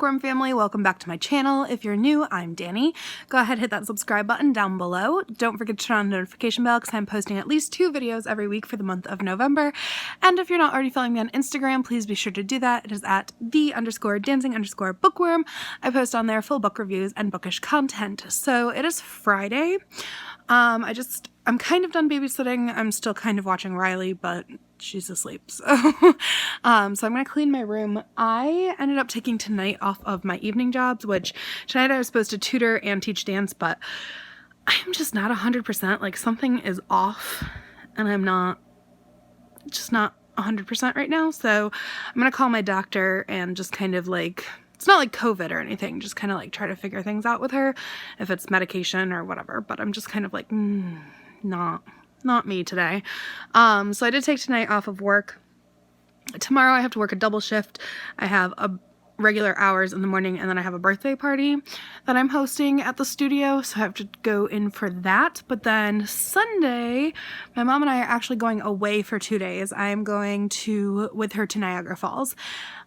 Bookworm family, welcome back to my channel. If you're new, I'm Danny. Go ahead, hit that subscribe button down below. Don't forget to turn on the notification bell because I'm posting at least 2 videos every week for the month of November. And if you're not already following me on Instagram, please be sure to do that. It is at _dancing_bookworm. I post on there full book reviews and bookish content. So it is Friday. I'm kind of done babysitting. I'm still kind of watching Riley, but she's asleep. So, so I'm going to clean my room. I ended up taking tonight off of my evening jobs, which tonight I was supposed to tutor and teach dance, but I'm just not 100%. Like, something is off and I'm just not 100% right now. So I'm going to call my doctor and just kind of like, it's not like COVID or anything, just kind of like try to figure things out with her, if it's medication or whatever, but I'm just kind of like, not me today. So I did take tonight off of work. Tomorrow I have to work a double shift. I have a regular hours in the morning, and then I have a birthday party that I'm hosting at the studio, so I have to go in for that. But then Sunday, my mom and I are actually going away for 2 days. I am going with her to Niagara Falls.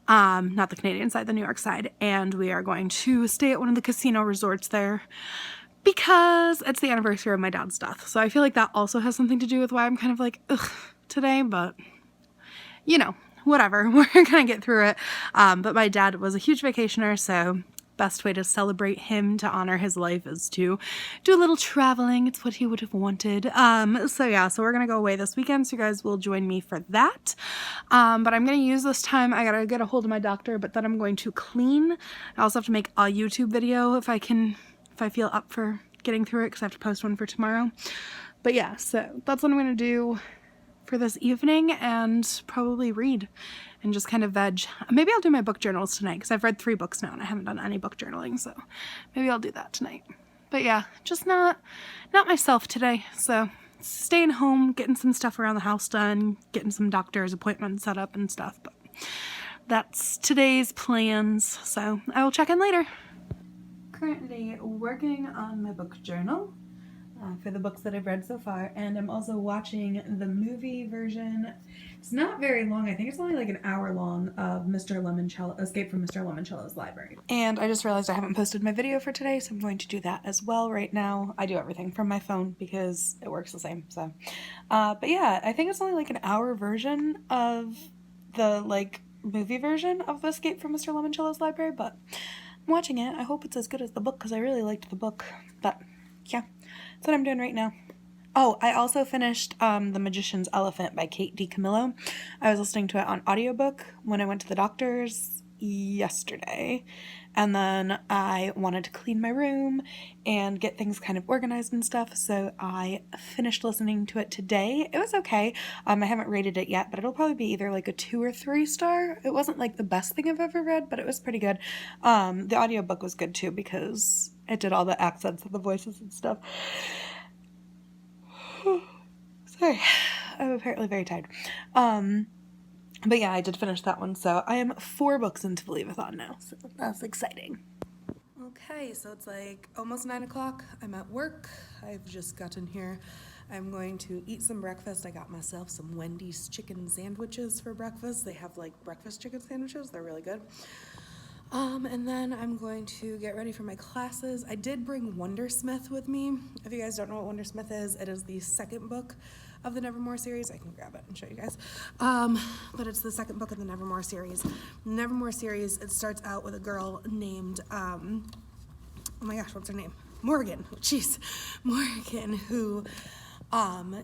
Not the Canadian side, the New York side, and we are going to stay at one of the casino resorts there because it's the anniversary of my dad's death. So I feel like that also has something to do with why I'm kind of like, ugh, today, but you know, whatever, we're gonna get through it. But my dad was a huge vacationer, so best way to celebrate him, to honor his life, is to do a little traveling. It's what he would have wanted. So yeah, so we're gonna go away this weekend, so you guys will join me for that. But I'm gonna use this time, I gotta get a hold of my doctor, but then I'm going to clean. I also have to make a YouTube video if I feel up for getting through it, because I have to post one for tomorrow. But yeah, so that's what I'm gonna do for this evening, and probably read and just kind of veg. Maybe I'll do my book journals tonight, because I've read 3 books now and I haven't done any book journaling, so maybe I'll do that tonight. But yeah, just not myself today. So staying home, getting some stuff around the house done, getting some doctor's appointments set up and stuff. But that's today's plans, so I will check in later. Currently working on my book journal for the books that I've read so far, and I'm also watching the movie version. It's not very long. I think it's only like an hour long, of Escape from Mr. Lemoncello's Library. And I just realized I haven't posted my video for today, so I'm going to do that as well right now. I do everything from my phone because it works the same. So, but yeah, I think it's only like an hour version of the movie version of Escape from Mr. Lemoncello's Library, but I'm watching it. I hope it's as good as the book, because I really liked the book. But yeah, that's what I'm doing right now. Oh, I also finished The Magician's Elephant by Kate Dicamillo. I was listening to it on audiobook when I went to the doctor's yesterday, and then I wanted to clean my room and get things kind of organized and stuff, so I finished listening to it today. It was okay. I haven't rated it yet, but it'll probably be either like a 2 or 3 star. It wasn't like the best thing I've ever read, but it was pretty good. The audiobook was good too, because it did all the accents of the voices and stuff. Sorry, I'm apparently very tired. But yeah, I did finish that one, so I am 4 books into the Leave-a-thon now, so that's exciting. Okay, so it's like almost 9 o'clock. I'm at work. I've just gotten here. I'm going to eat some breakfast. I got myself some Wendy's chicken sandwiches for breakfast. They have like breakfast chicken sandwiches. They're really good. And then I'm going to get ready for my classes. I did bring Wondersmith with me. If you guys don't know what Wondersmith is, it is the second book of the Nevermore series. I can grab it and show you guys. But it's the second book of the Nevermore series. Nevermore series, it starts out with a girl named, oh my gosh, what's her name? Morgan. Jeez. Morgan, who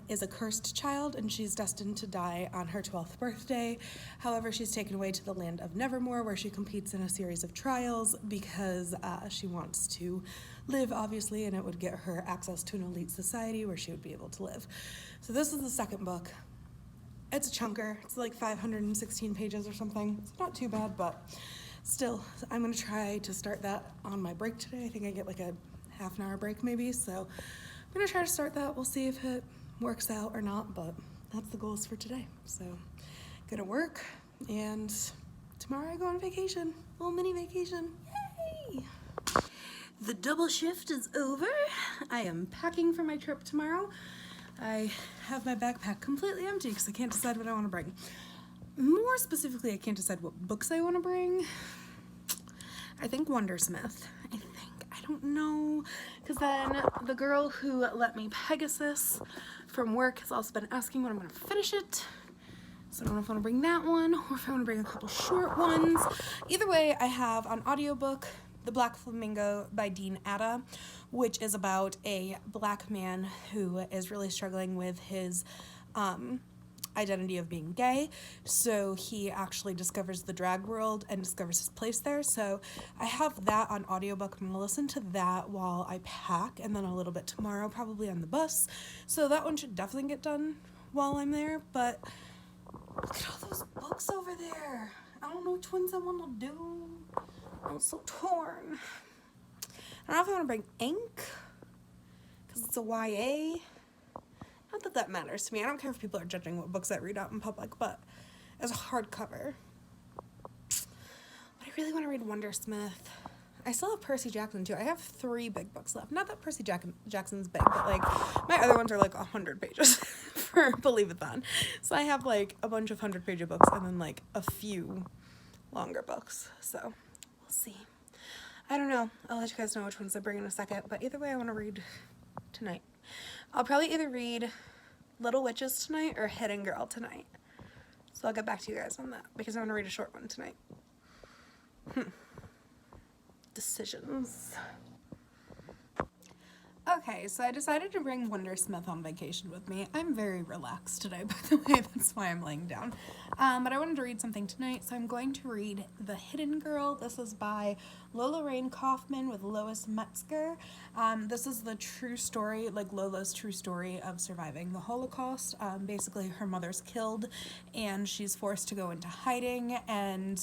is a cursed child, and she's destined to die on her 12th birthday. However, she's taken away to the land of Nevermore, where she competes in a series of trials because she wants to live, obviously, and it would get her access to an elite society where she would be able to live. So this is the second book. It's a chunker. It's like 516 pages or something. It's not too bad, but still, I'm going to try to start that on my break today. I think I get like a half an hour break maybe, so I'm gonna try to start that. We'll see if it works out or not, but that's the goals for today. So, gonna work, and tomorrow I go on vacation. A little mini vacation. Yay! The double shift is over. I am packing for my trip tomorrow. I have my backpack completely empty because I can't decide what I want to bring. More specifically, I can't decide what books I want to bring. I think Wondersmith. I don't know, because then the girl who let me Pegasus from work has also been asking when I'm going to finish it. So I don't know if I want to bring that one or if I want to bring a couple short ones. Either way, I have on audiobook The Black Flamingo by Dean Atta, which is about a black man who is really struggling with his identity of being gay. So he actually discovers the drag world and discovers his place there. So I have that on audiobook. I'm gonna listen to that while I pack, and then a little bit tomorrow probably on the bus. So that one should definitely get done while I'm there. But look at all those books over there. I don't know which ones I want to do. I'm so torn. I don't know if I want to bring ink because it's a YA. Not that that matters to me. I don't care if people are judging what books I read out in public, but as a hardcover. But I really want to read Wondersmith. I still have Percy Jackson too. I have 3 big books left. Not that Percy Jackson's big, but like my other ones are like 100 pages for Believe-a-thon. So I have like a bunch of 100-page books and then like a few longer books. So we'll see. I don't know. I'll let you guys know which ones I bring in a second. But either way, I want to read tonight. I'll probably either read Little Witches tonight or Hidden Girl tonight. So I'll get back to you guys on that because I want to read a short one tonight. Decisions. Okay, so I decided to bring Wondersmith on vacation with me. I'm very relaxed today, by the way, that's why I'm laying down. But I wanted to read something tonight, so I'm going to read The Hidden Girl. This is by Lola Rain Kaufman with Lois Metzger. This is the true story, like Lola's true story of surviving the Holocaust. Basically, her mother's killed, and she's forced to go into hiding, and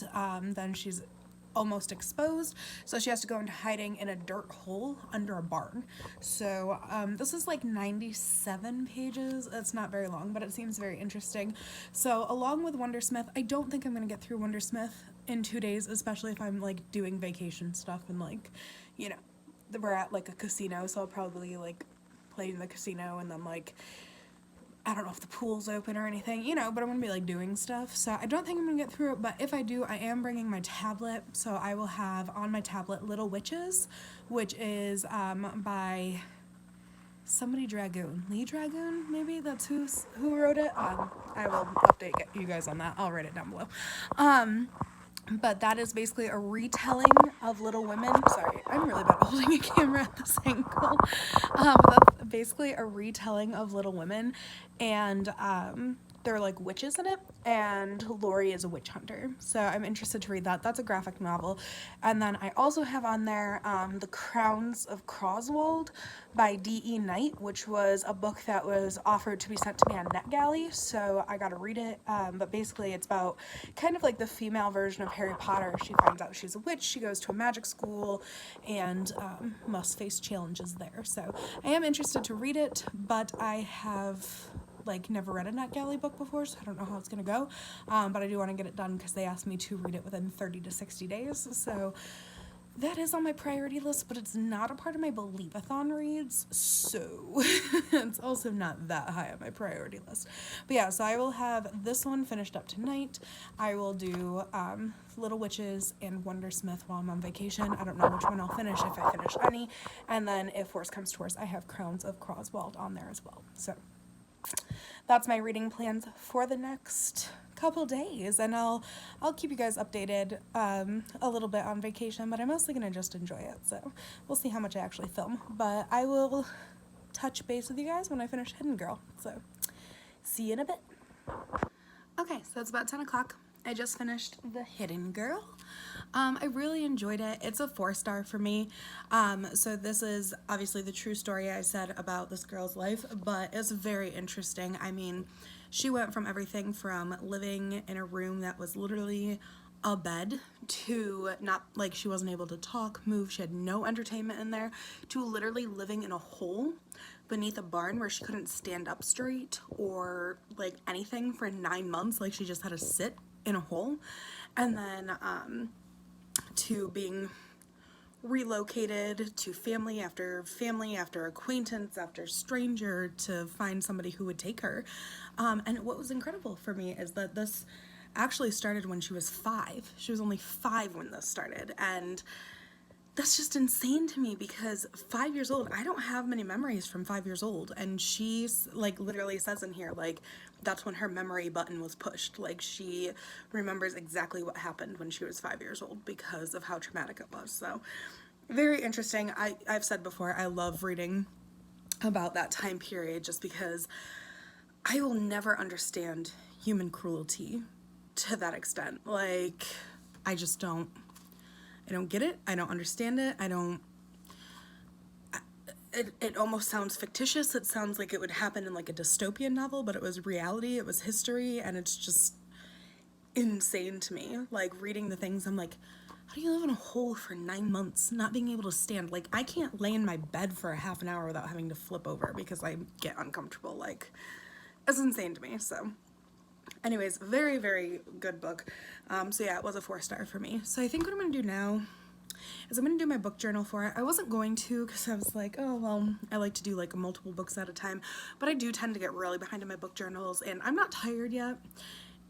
then she's almost exposed, so she has to go into hiding in a dirt hole under a barn. So this is like 97 pages. It's not very long, but it seems very interesting. So along with Wondersmith, I don't think I'm gonna get through Wondersmith in 2 days, especially if I'm like doing vacation stuff and like, you know, we're at like a casino, so I'll probably like play in the casino and then like I don't know if the pool's open or anything, you know, but I'm going to be, like, doing stuff. So I don't think I'm going to get through it, but if I do, I am bringing my tablet. So I will have on my tablet Little Witches, which is by somebody Dragoon. Lee Dragoon, maybe? That's who wrote it. I will update you guys on that. I'll write it down below. But that is basically a retelling of Little Women. Sorry, I'm really bad at holding a camera at this angle. That's basically a retelling of Little Women, and there are like witches in it, and Lori is a witch hunter. So I'm interested to read that. That's a graphic novel. And then I also have on there The Crowns of Croswold by D.E. Knight, which was a book that was offered to be sent to me on NetGalley, so I got to read it. But basically it's about kind of like the female version of Harry Potter. She finds out she's a witch, she goes to a magic school, and must face challenges there. So I am interested to read it, but I have like never read a NetGalley book before, so I don't know how it's gonna go, but I do want to get it done because they asked me to read it within 30 to 60 days, so that is on my priority list, but it's not a part of my Believe-a-thon reads, so it's also not that high on my priority list. But yeah, so I will have this one finished up tonight. I will do Little Witches and Wondersmith while I'm on vacation. I don't know which one I'll finish, if I finish any, and then if worse comes to worse, I have Crowns of Croswold on there as well. So that's my reading plans for the next couple days, and I'll keep you guys updated a little bit on vacation, but I'm mostly gonna just enjoy it, so we'll see how much I actually film. But I will touch base with you guys when I finish Hidden Girl, so see you in a bit. Okay, so it's about 10 o'clock. I just finished The Hidden Girl. I really enjoyed it. It's a 4-star for me. So this is obviously the true story I said about this girl's life, but it's very interesting. I mean, she went from everything from living in a room that was literally a bed to not, like, she wasn't able to talk, move, she had no entertainment in there, to literally living in a hole beneath a barn where she couldn't stand up straight or like anything for 9 months. Like, she just had to sit in a hole, and then to being relocated to family after acquaintance after stranger to find somebody who would take her. And what was incredible for me is that this actually started when she was 5. She was only 5 when this started, and that's just insane to me because 5 years old, I don't have many memories from 5 years old, and she's like literally says in here like that's when her memory button was pushed. Like she remembers exactly what happened when she was 5 years old because of how traumatic it was. So very interesting. I've said before, I love reading about that time period just because I will never understand human cruelty to that extent. Like I just don't get it. I don't understand it. It almost sounds fictitious. It sounds like it would happen in like a dystopian novel, but it was reality, it was history, and it's just insane to me. Like reading the things, I'm like, how do you live in a hole for 9 months, not being able to stand? Like I can't lay in my bed for a half an hour without having to flip over because I get uncomfortable. Like it's insane to me. So anyways, very, very good book. So yeah, it was a 4-star for me. So I think what I'm going to do now is I'm going to do my book journal for it. I wasn't going to because I was like, oh, well, I like to do like multiple books at a time. But I do tend to get really behind in my book journals, and I'm not tired yet.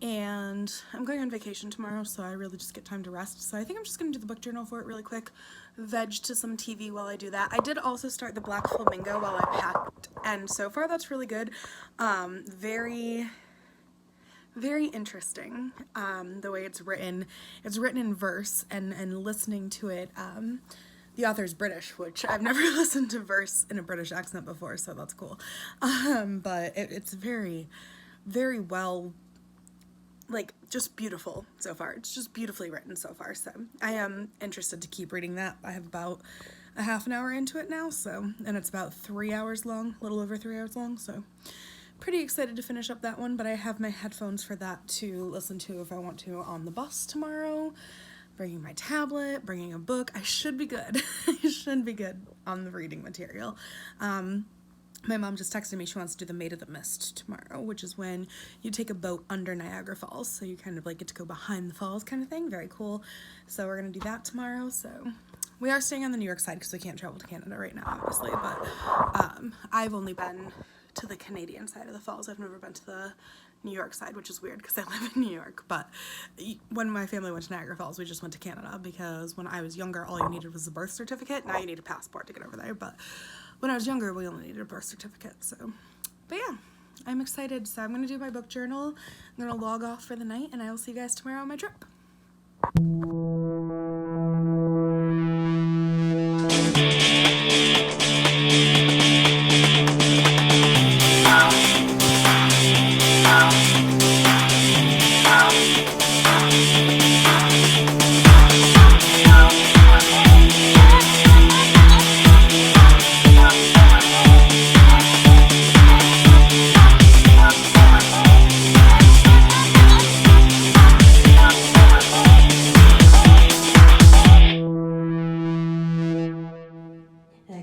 And I'm going on vacation tomorrow, so I really just get time to rest. So I think I'm just going to do the book journal for it really quick, veg to some TV while I do that. I did also start the Black Flamingo while I packed, and so far that's really good. Very, very interesting, the way it's written. It's written in verse, and listening to it, the author's British, which I've never listened to verse in a British accent before, so that's cool. But it's very, very well, like, just beautiful so far. It's just beautifully written so far, so I am interested to keep reading that. I have about a half an hour into it now, so, and it's about 3 hours long, a little over 3 hours long, so pretty excited to finish up that one. But I have my headphones for that to listen to if I want to on the bus tomorrow, bringing my tablet, bringing a book. I should be good. I should be good on the reading material. My mom just texted me she wants to do the Maid of the Mist tomorrow, which is when you take a boat under Niagara Falls, so you kind of like get to go behind the falls kind of thing. Very cool. So we're gonna do that tomorrow. So we are staying on the New York side because we can't travel to Canada right now, obviously, but I've only been to the Canadian side of the falls. I've never been to the New York side, which is weird because I live in New York. But when my family went to Niagara Falls, we just went to Canada because when I was younger, all you needed was a birth certificate. Now you need a passport to get over there, but when I was younger, we only needed a birth certificate. So, but yeah, I'm excited. So I'm gonna do my book journal. I'm gonna log off for the night, and I will see you guys tomorrow on my trip.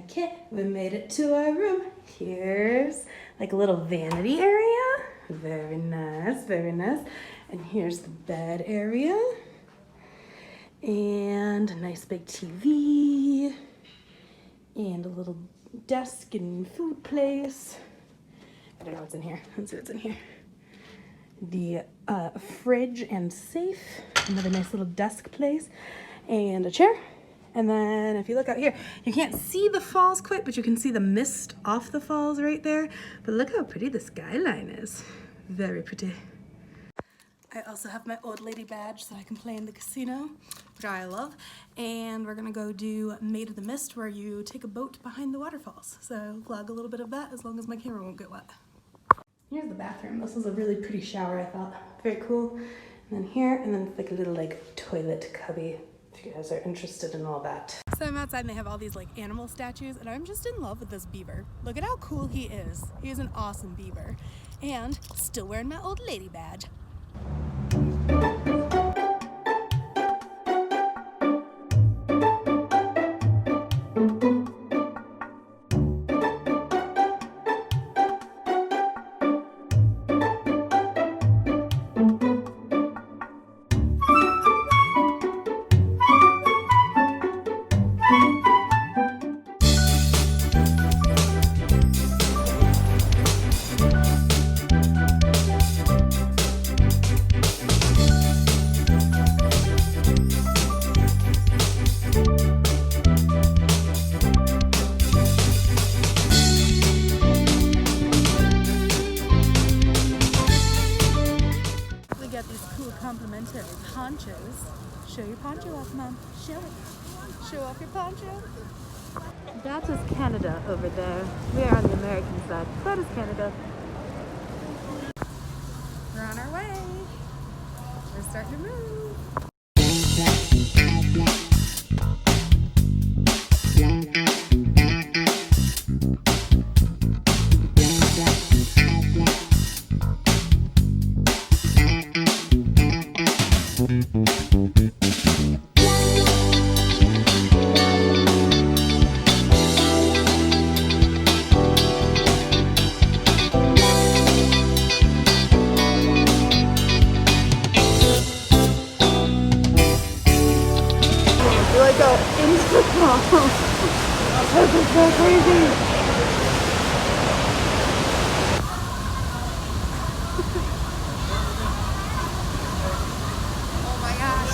Okay, we made it to our room. Here's like a little vanity area. Very nice, very nice. And here's the bed area. And a nice big TV. And a little desk and food place. I don't know what's in here. Let's see what's in here. The fridge and safe. Another nice little desk place. And a chair. And then if you look out here, you can't see the falls quite, but you can see the mist off the falls right there. But look how pretty the skyline is. Very pretty. I also have my old lady badge so I can play in the casino, which I love. And we're gonna go do Maid of the Mist, where you take a boat behind the waterfalls. So vlog a little bit of that as long as my camera won't get wet. Here's the bathroom. This is a really pretty shower, I thought. Very cool. And then here, and then it's like a little like toilet cubby. If you guys are interested in all that. So I'm outside and they have all these like animal statues, and I'm just in love with this beaver. Look at how cool he is. He is an awesome beaver. And still wearing my old lady badge. Show your poncho off, Mom. Show it. Show off your poncho. That is Canada over there. We are on the American side. That is Canada. We're on our way. We're starting to move. Go into the falls. This is so crazy. Oh my gosh.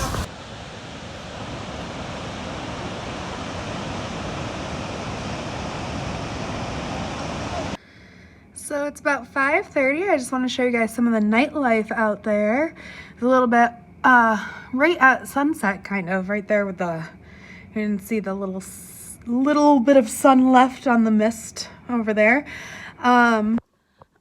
So it's about 5:30. I just want to show you guys some of the nightlife out there. It's a little bit right at sunset, kind of right there with the, you can see the little bit of sun left on the mist over there. I'm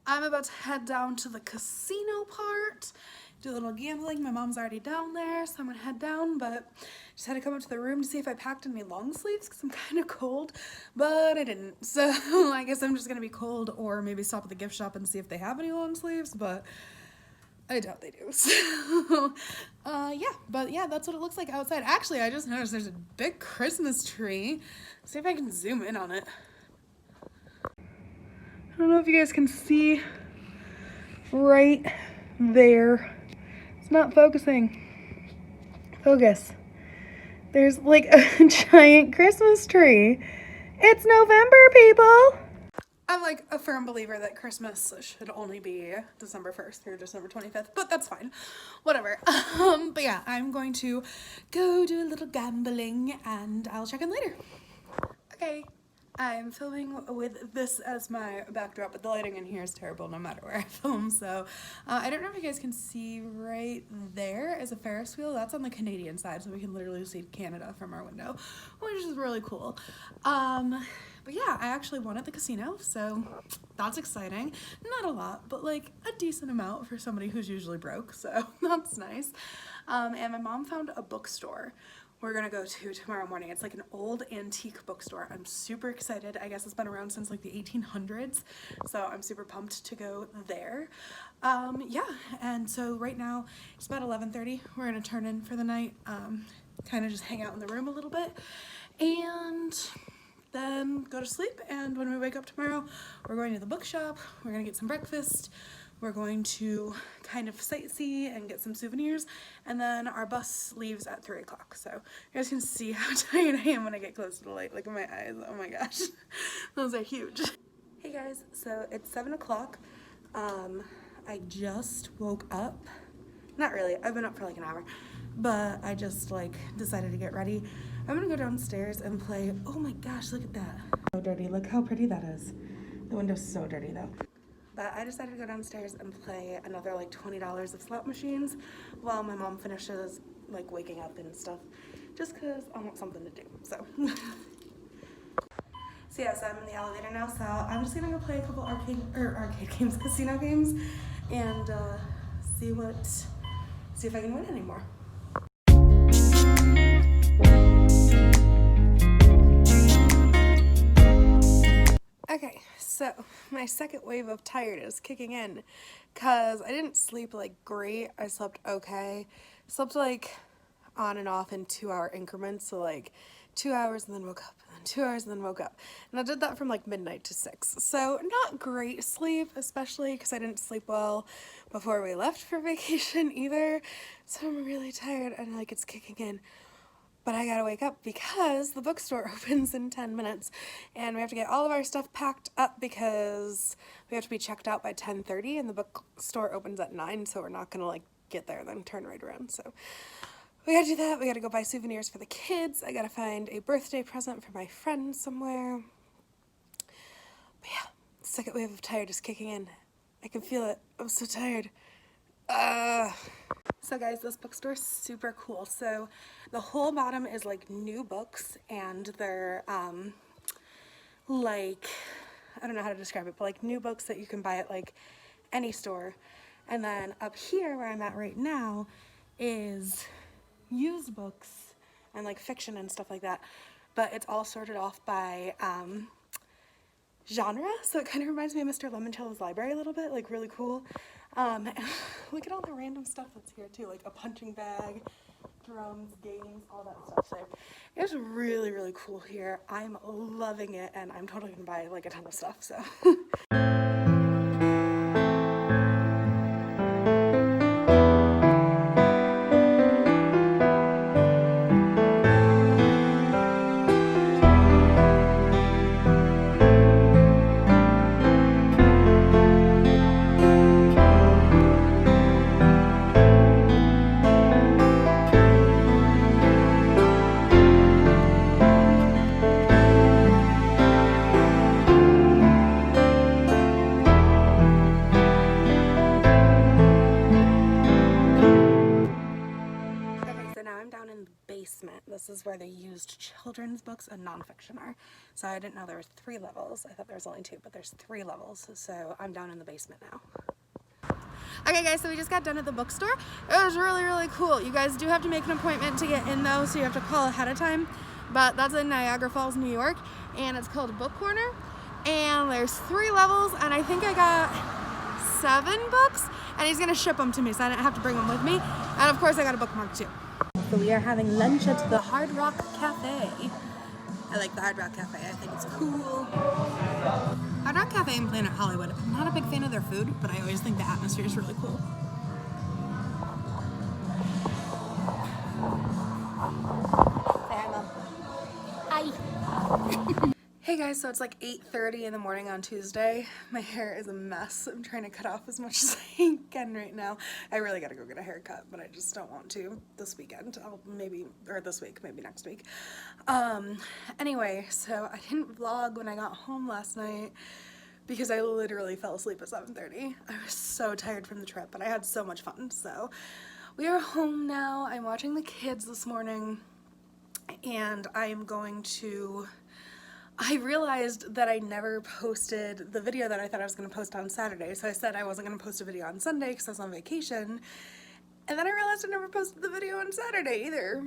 about to head down to the casino part, do a little gambling. My mom's already down there, so I'm gonna head down, but just had to come up to the room to see if I packed any long sleeves because I'm kind of cold, but I didn't. So I guess I'm just gonna be cold, or maybe stop at the gift shop and see if they have any long sleeves, but I doubt they do. So yeah, but yeah, that's what it looks like outside. Actually, I just noticed there's a big Christmas tree. Let's see if I can zoom in on it. I don't know if you guys can see right there. It's not focusing. Focus. There's like a giant Christmas tree. It's November, people. I'm like a firm believer that Christmas should only be December 1st through December 25th, but that's fine. Whatever. But yeah, I'm going to go do a little gambling and I'll check in later. Okay. I'm filming with this as my backdrop, but the lighting in here is terrible no matter where I film, so I don't know if you guys can see right there is a Ferris wheel. That's on the Canadian side, so we can literally see Canada from our window, which is really cool. But yeah, I actually won at the casino, so that's exciting. Not a lot, but like a decent amount for somebody who's usually broke, so that's nice. And my mom found a bookstore we're gonna go to tomorrow morning. It's like an old antique bookstore. I'm super excited. I guess it's been around since like the 1800s, so I'm super pumped to go there. Yeah, and so right now it's about 11:30. We're gonna turn in for the night, kind of just hang out in the room a little bit, and then go to sleep. And when we wake up tomorrow, we're going to the bookshop. We're gonna get some breakfast. We're going to kind of sightsee and get some souvenirs, and then our bus leaves at 3 o'clock. So you guys can see how tired I am when I get close to the light. Look at my eyes. Oh my gosh. Those are huge. Hey guys, so it's 7 o'clock. I just woke up. Not really. I've been up for like an hour, but I just like decided to get ready. I'm gonna go downstairs and play. Oh my gosh, look at that. So dirty. Look how pretty that is. The window's so dirty though. But I decided to go downstairs and play another like $20 of slot machines while my mom finishes like waking up and stuff, just because I want something to do. So so yes, I'm in the elevator now, so I'm just gonna go play a couple arcade games, casino games, and see if I can win anymore. Okay, so my second wave of tired is kicking in because I didn't sleep like great. I slept okay. Slept like on and off in 2-hour increments, so like 2 hours and then woke up, and then 2 hours and then woke up. And I did that from like midnight to 6. So not great sleep, especially because I didn't sleep well before we left for vacation either. So I'm really tired and like it's kicking in. But I gotta wake up because the bookstore opens in 10 minutes and we have to get all of our stuff packed up because we have to be checked out by 10:30 and the bookstore opens at 9, so we're not gonna like get there then turn right around. So we gotta do that. We gotta go buy souvenirs for the kids. I gotta find a birthday present for my friend somewhere. But yeah, the second wave of tired is kicking in. I can feel it. I'm so tired. So guys, this bookstore is super cool. So the whole bottom is like new books, and they're like, I don't know how to describe it, but like new books that you can buy at like any store. And then up here where I'm at right now is used books and like fiction and stuff like that, but it's all sorted off by genre, so it kind of reminds me of Mr. Lemontill's library a little bit, like really cool. Look at all the random stuff that's here too, like a punching bag, drums, games, all that stuff. So it's really, really cool here. I'm loving it, and I'm totally gonna buy like a ton of stuff, so. This is where the used children's books and nonfiction are. So I didn't know there was 3 levels. I thought there was only 2, but there's 3 levels. So I'm down in the basement now. Okay guys, so we just got done at the bookstore. It was really, really cool. You guys do have to make an appointment to get in though, so you have to call ahead of time. But that's in Niagara Falls, New York, and it's called Book Corner. And there's 3 levels, and I think I got 7 books, and he's gonna ship them to me, so I didn't have to bring them with me. And of course I got a bookmark too. So we are having lunch at the Hard Rock Cafe. I like the Hard Rock Cafe. I think it's cool. Hard Rock Cafe in Planet Hollywood. I'm not a big fan of their food, but I always think the atmosphere is really cool. Say hi, Mom. Hi. Hey guys, so it's like 8:30 in the morning on Tuesday. My hair is a mess. I'm trying to cut off as much as I can right now. I really gotta go get a haircut, but I just don't want to this weekend. I'll maybe, or this week, maybe next week. Anyway, so I didn't vlog when I got home last night because I literally fell asleep at 7:30. I was so tired from the trip, but I had so much fun. So we are home now. I'm watching the kids this morning, and I am going to... I realized that I never posted the video that I thought I was going to post on Saturday, so I said I wasn't going to post a video on Sunday because I was on vacation, and then I realized I never posted the video on Saturday either,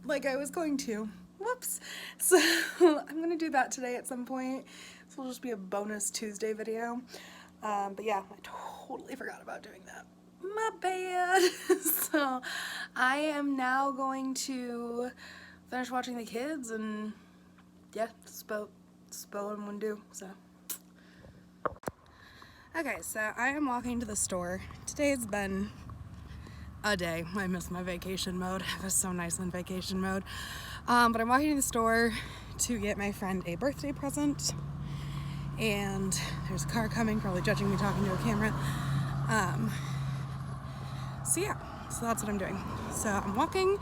like I was going to. Whoops. So I'm going to do that today at some point. This will just be a bonus Tuesday video, but yeah, I totally forgot about doing that. My bad. So I am now going to finish watching the kids, and yeah, spoke and wouldn't do, so. Okay, so I am walking to the store. Today's been a day. I missed my vacation mode. It was so nice in vacation mode. But I'm walking to the store to get my friend a birthday present. And there's a car coming, probably judging me talking to a camera. So yeah, so that's what I'm doing. So I'm walking,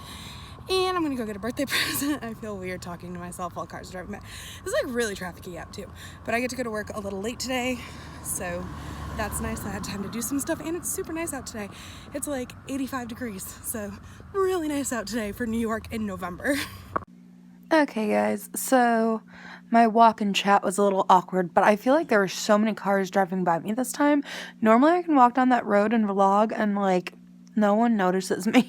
and I'm gonna go get a birthday present. I feel weird talking to myself while cars are driving by. It's like really trafficy out too. But I get to go to work a little late today, so that's nice. I had time to do some stuff, and it's super nice out today. It's like 85 degrees, so really nice out today for New York in November. Okay guys, so my walk and chat was a little awkward, but I feel like there were so many cars driving by me this time. Normally I can walk down that road and vlog and like no one notices me,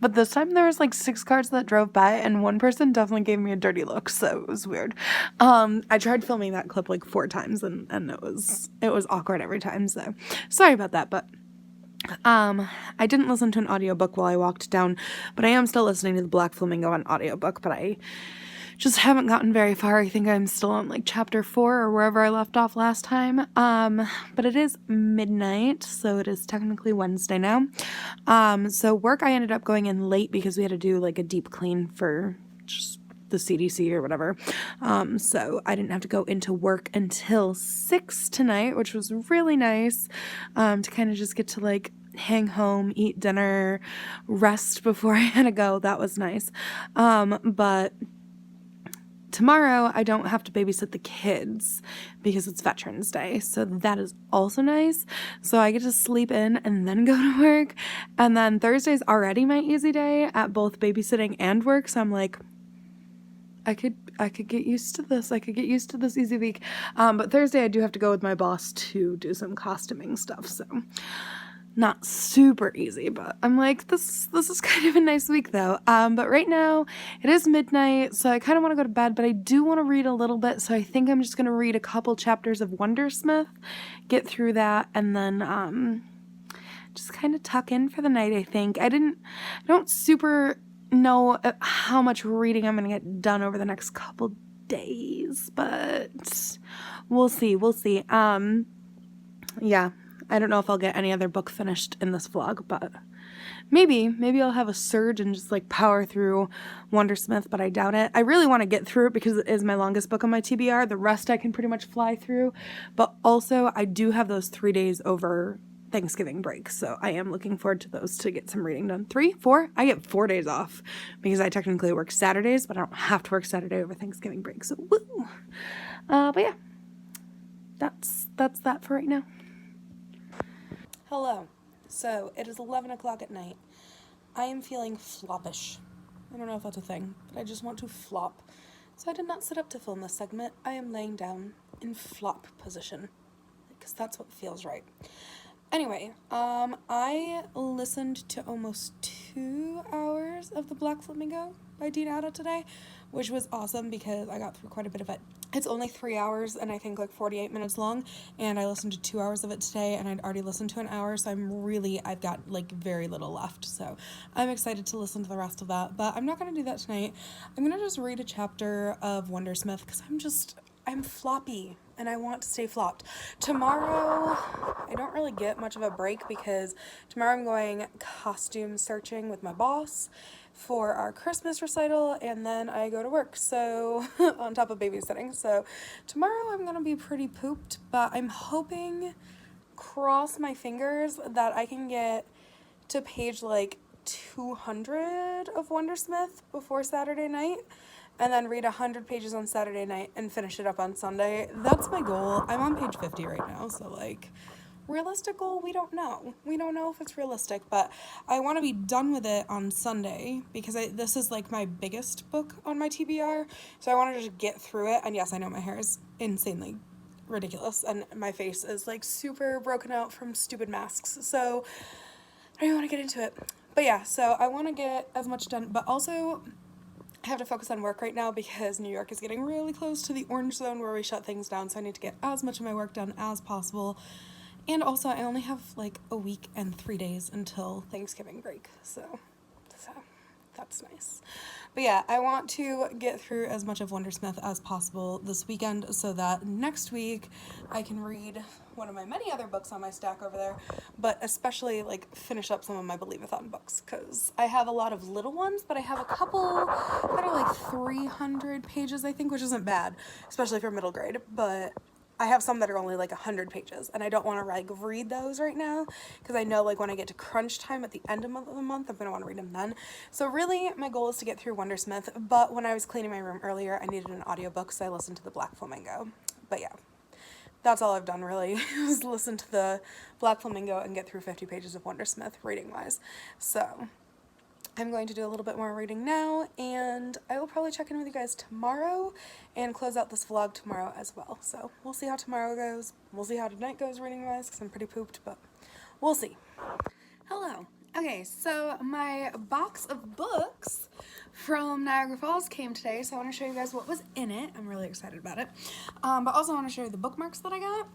but this time there was like 6 cars that drove by, and one person definitely gave me a dirty look, so it was weird. I tried filming that clip like 4 times, and it was awkward every time, so sorry about that. But I didn't listen to an audiobook while I walked down, but I am still listening to the Black Flamingo on audiobook, but I just haven't gotten very far. I think I'm still on like chapter 4 or wherever I left off last time. But it is midnight, so it is technically Wednesday now. So work, I ended up going in late because we had to do like a deep clean for just the CDC or whatever. So I didn't have to go into work until 6 tonight, which was really nice, to kind of just get to like hang home, eat dinner, rest before I had to go. That was nice. But tomorrow I don't have to babysit the kids because it's Veterans Day, so that is also nice. So I get to sleep in and then go to work, and then Thursday's already my easy day at both babysitting and work, so I'm like, I could get used to this. I could get used to this easy week. But Thursday I do have to go with my boss to do some costuming stuff, so not super easy, but I'm like, this is kind of a nice week though. But right now it is midnight, so I kind of want to go to bed, but I do want to read a little bit, so I think I'm just going to read a couple chapters of Wondersmith, get through that, and then just kind of tuck in for the night, I think. I don't super know how much reading I'm going to get done over the next couple days, but we'll see. Yeah. I don't know if I'll get any other book finished in this vlog, but maybe I'll have a surge and just like power through Wondersmith, but I doubt it. I really want to get through it because it is my longest book on my TBR. The rest I can pretty much fly through, but also I do have those 3 days over Thanksgiving break, so I am looking forward to those to get some reading done. 3, 4? I get 4 days off because I technically work Saturdays, but I don't have to work Saturday over Thanksgiving break, so woo! But yeah, that's that for right now. Hello. So it is 11 o'clock at night. I am feeling floppish. I don't know if that's a thing, but I just want to flop. So I did not sit up to film this segment. I am laying down in flop position because that's what feels right. Anyway, I listened to almost 2 hours of the Black Flamingo by Ada today, which was awesome because I got through quite a bit of it. It's only 3 hours and I think like 48 minutes long, and I listened to 2 hours of it today, and I'd already listened to an hour, so I've got like very little left, so I'm excited to listen to the rest of that, but I'm not going to do that tonight. I'm going to just read a chapter of Wondersmith because I'm floppy and I want to stay flopped. Tomorrow, I don't really get much of a break because tomorrow I'm going costume searching with my boss for our Christmas recital, and then I go to work, so on top of babysitting. So tomorrow I'm gonna be pretty pooped, but I'm hoping, cross my fingers, that I can get to page like 200 of Wondersmith before Saturday night, and then read 100 pages on Saturday night and finish it up on Sunday. That's my goal. I'm on page 50 right now, so like, realistic goal, we don't know if it's realistic, but I want to be done with it on Sunday because this is like my biggest book on my TBR, so I want to just get through it. And yes, I know my hair is insanely ridiculous and my face is like super broken out from stupid masks, so I don't want to get into it. But yeah, so I want to get as much done, but also I have to focus on work right now because New York is getting really close to the orange zone where we shut things down, so I need to get as much of my work done as possible. And also, I only have like a week and 3 days until Thanksgiving break, so that's nice. But yeah, I want to get through as much of Wondersmith as possible this weekend so that next week I can read one of my many other books on my stack over there, but especially like finish up some of my Believe-a-thon books because I have a lot of little ones, but I have a couple that are like 300 pages, I think, which isn't bad, especially for middle grade, but I have some that are only like 100 pages, and I don't want to like read those right now because I know like when I get to crunch time at the end of the month, I'm going to want to read them then. So really my goal is to get through Wondersmith, but when I was cleaning my room earlier, I needed an audiobook, so I listened to the Black Flamingo. But yeah, that's all I've done really, is listen to the Black Flamingo and get through 50 pages of Wondersmith reading wise. So I'm going to do a little bit more reading now, and I will probably check in with you guys tomorrow and close out this vlog tomorrow as well. So we'll see how tomorrow goes. We'll see how tonight goes reading wise because I'm pretty pooped, but we'll see. Hello. Okay, so my box of books from Niagara Falls came today, so I want to show you guys what was in it. I'm really excited about it. But also I want to show you the bookmarks that I got.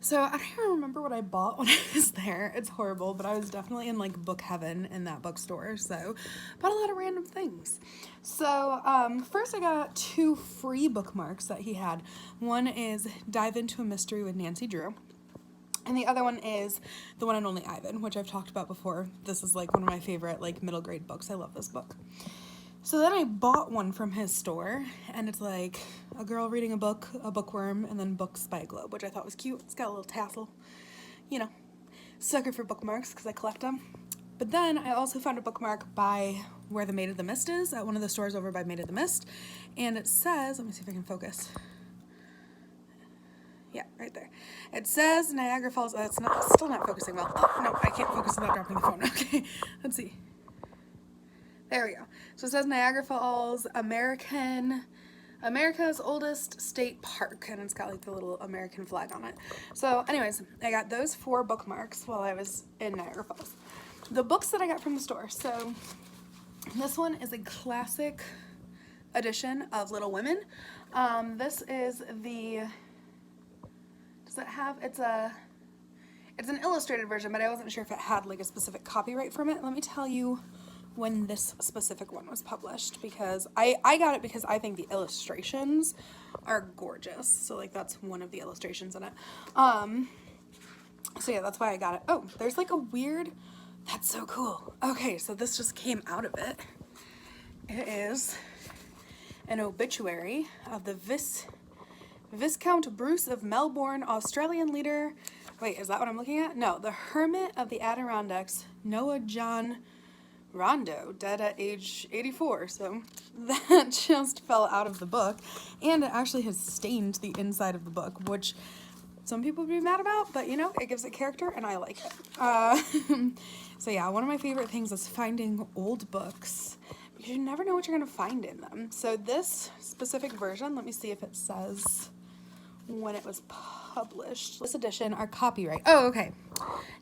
So I don't even remember what I bought when I was there. It's horrible, but I was definitely in like book heaven in that bookstore, so bought a lot of random things. So first I got 2 free bookmarks that he had. One is Dive Into a Mystery with Nancy Drew. And the other one is The One and Only Ivan, which I've talked about before. This is like one of my favorite like middle grade books. I love this book. So then I bought one from his store, and it's like a girl reading a book, a bookworm, and then books by a globe, which I thought was cute. It's got a little tassel, you know, sucker for bookmarks because I collect them. But then I also found a bookmark by where the Maid of the Mist is, at one of the stores over by Maid of the Mist. And it says, let me see if I can focus. Yeah, right there. It says Niagara Falls. It's still not focusing well. Oh, no, I can't focus without dropping the phone. Okay, let's see. There we go. So it says Niagara Falls, America's oldest state park, and it's got like the little American flag on it. So anyways, I got those 4 bookmarks while I was in Niagara Falls. The books that I got from the store. So this one is a classic edition of Little Women. This is the, does it have, it's an illustrated version, but I wasn't sure if it had like a specific copyright from it. Let me tell you when this specific one was published, because I got it because I think the illustrations are gorgeous. So like that's one of the illustrations in it. So yeah, that's why I got it. Oh, there's like a weird, that's so cool. Okay, so this just came out of it. It is an obituary of the Viscount Bruce of Melbourne, Australian leader. Wait, is that what I'm looking at? No, the Hermit of the Adirondacks, Noah John Rondo, dead at age 84. So that just fell out of the book, and it actually has stained the inside of the book, which some people would be mad about, but you know, it gives it character and I like it. So yeah, one of my favorite things is finding old books, because you never know what you're gonna find in them. So this specific version, let me see if it says when it was published. This edition are copyright. Oh, okay.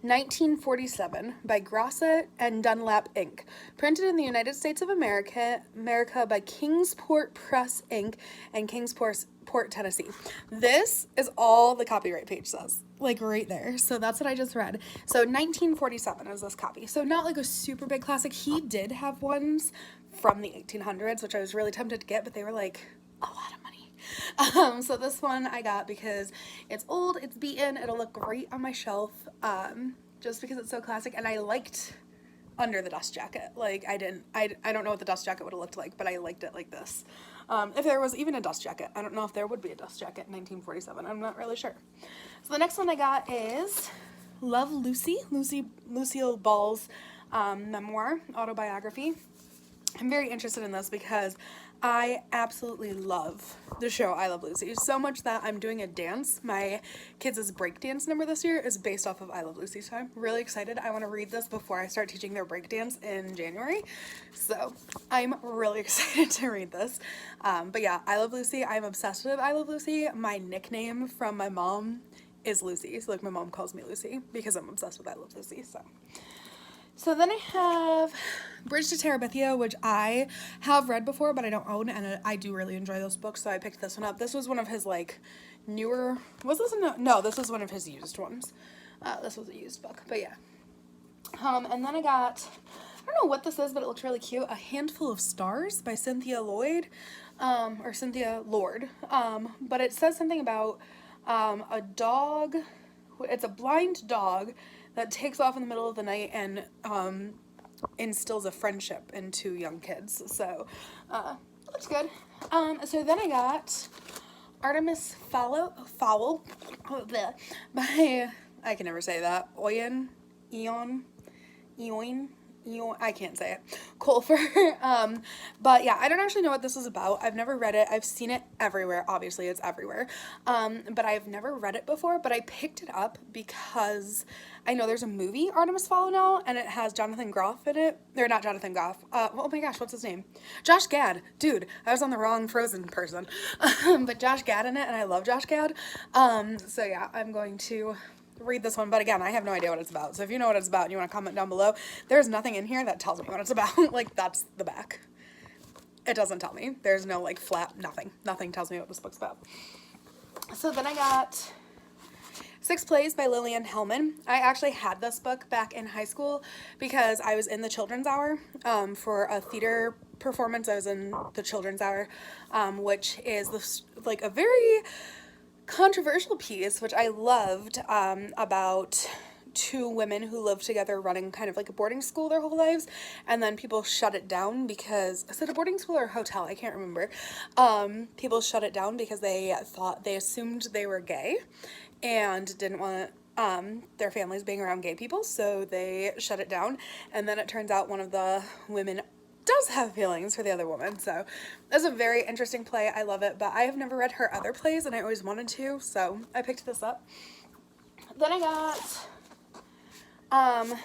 1947 by Grosset and Dunlap Inc. Printed in the United States of America by Kingsport Press Inc. and Kingsport, Tennessee. This is all the copyright page says, like right there. So that's what I just read. So 1947 is this copy. So not like a super big classic. He did have ones from the 1800s, which I was really tempted to get, but they were like a lot of money. So this one I got because it's old, it's beaten, it'll look great on my shelf, just because it's so classic, and I liked Under the Dust Jacket. Like I don't know what the dust jacket would have looked like, but I liked it like this. If there was even a dust jacket. I don't know if there would be a dust jacket in 1947. I'm not really sure. So the next one I got is Love Lucy, Lucille Ball's memoir, autobiography. I'm very interested in this because I absolutely love the show I Love Lucy, so much that I'm doing a dance. My kids' break dance number this year is based off of I Love Lucy, so I'm really excited. I want to read this before I start teaching their break dance in January, so I'm really excited to read this. But yeah, I Love Lucy. I'm obsessed with I Love Lucy. My nickname from my mom is Lucy, so like my mom calls me Lucy because I'm obsessed with I Love Lucy. So then I have Bridge to Terabithia, which I have read before, but I don't own, and I do really enjoy those books, so I picked this one up. This was one of his, like, newer, was this no, this was one of his used ones. This was a used book, but yeah. And then I got, I don't know what this is, but it looks really cute, A Handful of Stars by Cynthia Lloyd, or Cynthia Lord, but it says something about a dog, it's a blind dog that takes off in the middle of the night and instills a friendship into young kids. So, looks good. So then I got Artemis Fowl by, I can never say that, Eoin, I can't say it, Colfer. But yeah, I don't actually know what this is about. I've never read it. I've seen it everywhere. Obviously it's everywhere. But I've never read it before, but I picked it up because I know there's a movie, Artemis Fowl, now, and it has Jonathan Groff in it. Or not Jonathan Groff. Oh my gosh, what's his name? Josh Gad. Dude, I was on the wrong Frozen person. But Josh Gad in it, and I love Josh Gad. So yeah, I'm going to read this one, but again, I have no idea what it's about. So if you know what it's about and you want to comment down below, there's nothing in here that tells me what it's about. Like, that's the back. It doesn't tell me. There's no, like, flap, nothing tells me what this book's about. So then I got 6 Plays by Lillian Hellman. I actually had this book back in high school because I was in the children's hour for a theater performance. I was in the children's hour, which is this, like, a very controversial piece, which I loved, about 2 women who lived together running kind of like a boarding school their whole lives, and then people shut it down because, is it a boarding school or a hotel? I can't remember. People shut it down because they assumed they were gay and didn't want their families being around gay people, so they shut it down. And then it turns out one of the women does have feelings for the other woman. So it's a very interesting play. I love it, but I have never read her other plays and I always wanted to, so I picked this up. Then I got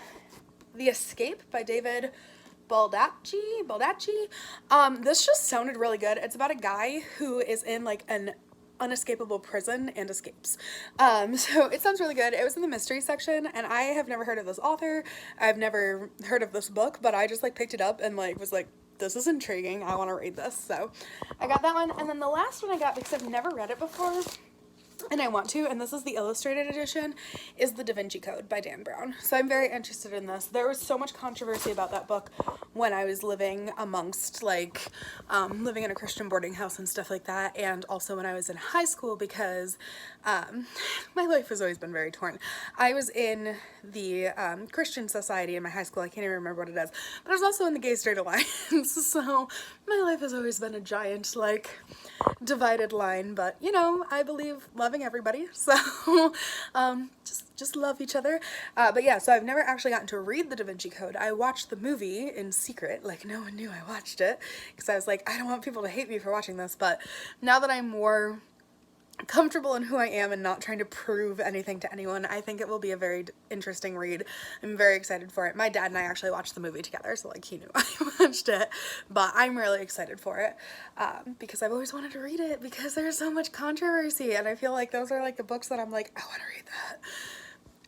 The Escape by David Baldacci. This just sounded really good. It's about a guy who is in like an unescapable prison and escapes. So it sounds really good. It was in the mystery section and I have never heard of this author. I've never heard of this book, but I just like picked it up and like was like, this is intriguing. I want to read this. So I got that one. And then the last one I got, because I've never read it before and I want to, and this is the illustrated edition, is The Da Vinci Code by Dan Brown. So I'm very interested in this. There was so much controversy about that book when I was living amongst, like, living in a Christian boarding house and stuff like that, and also when I was in high school, because my life has always been very torn. I was in the Christian society in my high school. I can't even remember what it is, but I was also in the Gay Straight Alliance, so my life has always been a giant, like, divided line, but, you know, I believe loving everybody, so just love each other. But yeah, so I've never actually gotten to read the Da Vinci Code. I watched the movie in secret, like no one knew I watched it, because I was like, I don't want people to hate me for watching this, but now that I'm more comfortable in who I am and not trying to prove anything to anyone, I think it will be a very interesting read. I'm very excited for it. My dad and I actually watched the movie together, so like he knew I watched it, but I'm really excited for it because I've always wanted to read it because there's so much controversy, and I feel like those are like the books that I'm like, I want to read that.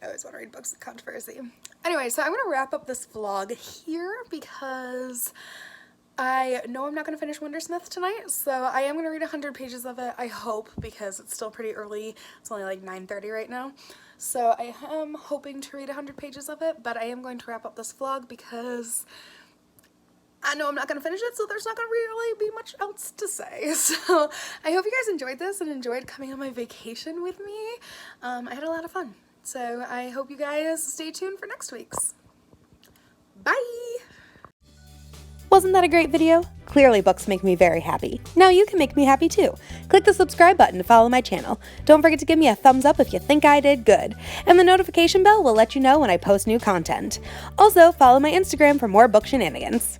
I always want to read books with controversy. Anyway, so I'm going to wrap up this vlog here because I know I'm not going to finish Wondersmith tonight, so I am going to read 100 pages of it, I hope, because it's still pretty early. It's only like 9:30 right now. So I am hoping to read 100 pages of it, but I am going to wrap up this vlog because I know I'm not going to finish it, so there's not going to really be much else to say. So I hope you guys enjoyed this and enjoyed coming on my vacation with me. I had a lot of fun. So I hope you guys stay tuned for next week's. Bye! Wasn't that a great video? Clearly books make me very happy. Now you can make me happy too. Click the subscribe button to follow my channel. Don't forget to give me a thumbs up if you think I did good. And the notification bell will let you know when I post new content. Also, follow my Instagram for more book shenanigans.